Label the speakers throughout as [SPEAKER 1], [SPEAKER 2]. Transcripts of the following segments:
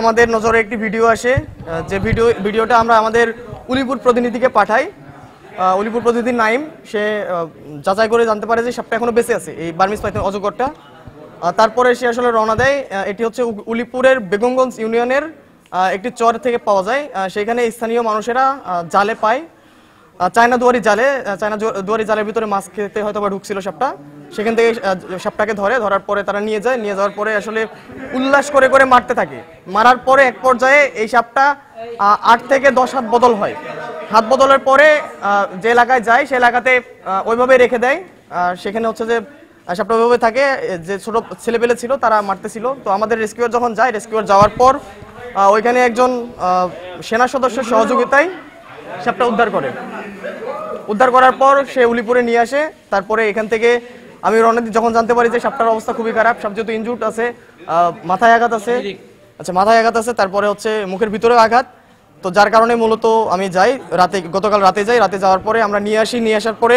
[SPEAKER 1] আমাদের নজরে একটি ভিডিও আসে, যে ভিডিওটা আমরা আমাদের উলিপুর প্রতিনিধিকে পাঠাই। উলিপুর প্রতিনিধি নাইম সে যাচাই করে জানতে পারে যে সাপটা এখনো বেঁচে আছে, এই বার্মিজ পাইথন অজগরটা। তারপরে সে আসলে রওনা দেয়। এটি হচ্ছে উলিপুরের বেগমগঞ্জ ইউনিয়নের একটি চর থেকে পাওয়া যায়। সেখানে স্থানীয় মানুষেরা জালে পায়, চায়না দুয়ারি জালের ভিতরে মাছ খেতে হয়তো বা ঢুকছিল সাপটা। সেখান থেকে সাপটাকে ধরার পরে তারা নিয়ে যাওয়ার পরে আসলে উল্লাস করে করে মারতে থাকে। মারার পরে এক পর্যায়ে এই সাপটা 8 থেকে 10 হাত বদল হয়। হাত বদলের পরে যে এলাকায় যায় সে এলাকাতে ওইভাবে রেখে দেয়। সেখানে হচ্ছে যে সাপটা ওইভাবে থাকে। যে ছোট ছেলেপেলে ছিল তারা মারতেছিল। তো আমাদের রেস্কিউয়ার যখন যায়, রেস্কিউয়ার যাওয়ার পর ওইখানে একজন সেনা সদস্যের সহযোগিতায় সাপটা উদ্ধার করার পর সে উলিপুরে নিয়ে আসে। তারপরে এখান থেকে আমি রণনীতি যখন জানতে পারি যে সাপটার অবস্থা খুবই খারাপ, সাপ যেহেতু ইনজুর্ড আছে, মাথায় আঘাত আছে, তারপরে হচ্ছে মুখের ভিতরেও আঘাত। তো যার কারণে মূলত আমি যাই গতকাল রাতে যাওয়ার পরে আমরা নিয়ে আসার পরে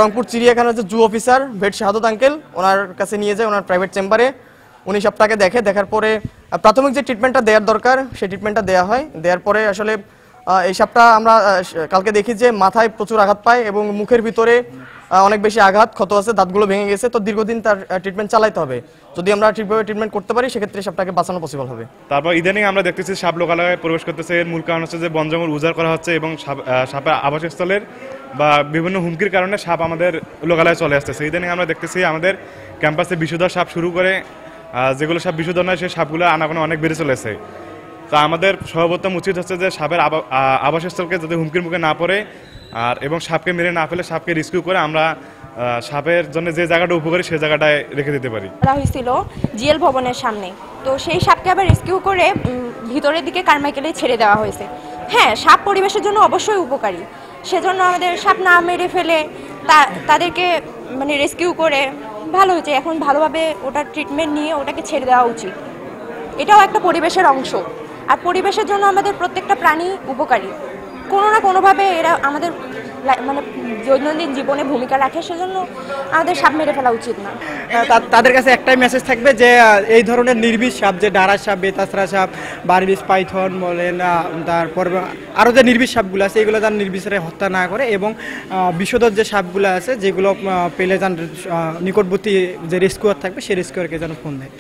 [SPEAKER 1] রংপুর চিড়িয়াখানার যে জু অফিসার ভেট শাহাদত আঙ্কেল, ওনার কাছে নিয়ে যায়, ওনার প্রাইভেট চেম্বারে। উনি সাপটাকে দেখার পরে প্রাথমিক যে ট্রিটমেন্টটা দেওয়ার দরকার সেই ট্রিটমেন্টটা দেওয়া হয়। দেওয়ার পরে আসলে এই সাপটা আমরা কালকে দেখি যে মাথায় প্রচুর আঘাত পায় এবং মুখের ভিতরে অনেক বেশি ক্ষত আছে, দাঁতগুলো ভেঙে গেছে। তো দীর্ঘদিন তার ট্রিটমেন্ট চালাইতে হবে। যদি আমরা ঠিকভাবে ট্রিটমেন্ট করতে পারি সেক্ষেত্রে সাপটাকে বাঁচানো পসিবল হবে।
[SPEAKER 2] তারপর ইদানিং আমরা দেখতেছি সাপ লোকালয়ে প্রবেশ করতেছে। এর মূল কারণ হচ্ছে যে বন জঙ্গল উজাড় করা হচ্ছে এবং সাপের আবাসস্থলের বা বিভিন্ন হুমকির কারণে সাপ আমাদের লোকালয়ে চলে আসতেছে। ইদানিং আমরা দেখতেছি আমাদের ক্যাম্পাসে বিষধর সাপ শুরু করে যেগুলো সাপ বিষধর নয় সেই সাপগুলো আনাগোনা অনেক বেড়ে চলেছে। তা আমাদের সর্বপ্রথম উচিত হচ্ছে যে সাপের আবাসস্থলকে যদি হুমকির মুখে না পড়ে এবং সাপকে মেরে না ফেলে সাপকে রেস্কিউ করে আমরা সাপের জন্য যে জায়গাটা উপকারী সেই জায়গাটায় রেখে দিতে পারি।
[SPEAKER 3] হয়েছিল জিএল ভবনের সামনে, তো সেই সাপকে আবার রেস্কিউ করে ভিতরের দিকে কারমাইকেলে ছেড়ে দেওয়া হয়েছে। হ্যাঁ, সাপ পরিবেশের জন্য অবশ্যই উপকারী, সেজন্য আমাদের সাপ না মেরে ফেলে তাদেরকে মানে রেস্কিউ করে ভালো হয়েছে। এখন ভালোভাবে ওটার ট্রিটমেন্ট নিয়ে ওটাকে ছেড়ে দেওয়া উচিত। এটাও একটা পরিবেশের অংশ, আর পরিবেশের জন্য আমাদের প্রত্যেকটা প্রাণী উপকারী। কোনো না কোনোভাবে এরা আমাদের মানে দৈনন্দিন জীবনে ভূমিকা রাখে, সেজন্য আমাদের সাপ মেরে ফেলা উচিত না।
[SPEAKER 4] তাদের কাছে একটাই মেসেজ থাকবে যে এই ধরনের নির্বিষ সাপ, যে ডারা সাপ, বেতাসরা সাপ, বার্মিজ পাইথন বলেন, তারপর আরও যে নির্বিষ সাপগুলো আছে এগুলো যেন নির্বিচারে হত্যা না করে এবং বিষধর যে সাপগুলো আছে যেগুলো পেলে যেন নিকটবর্তী যে রেস্কিউয়ার থাকবে সেই রেস্কিউয়ারকে যেন ফোন দেয়।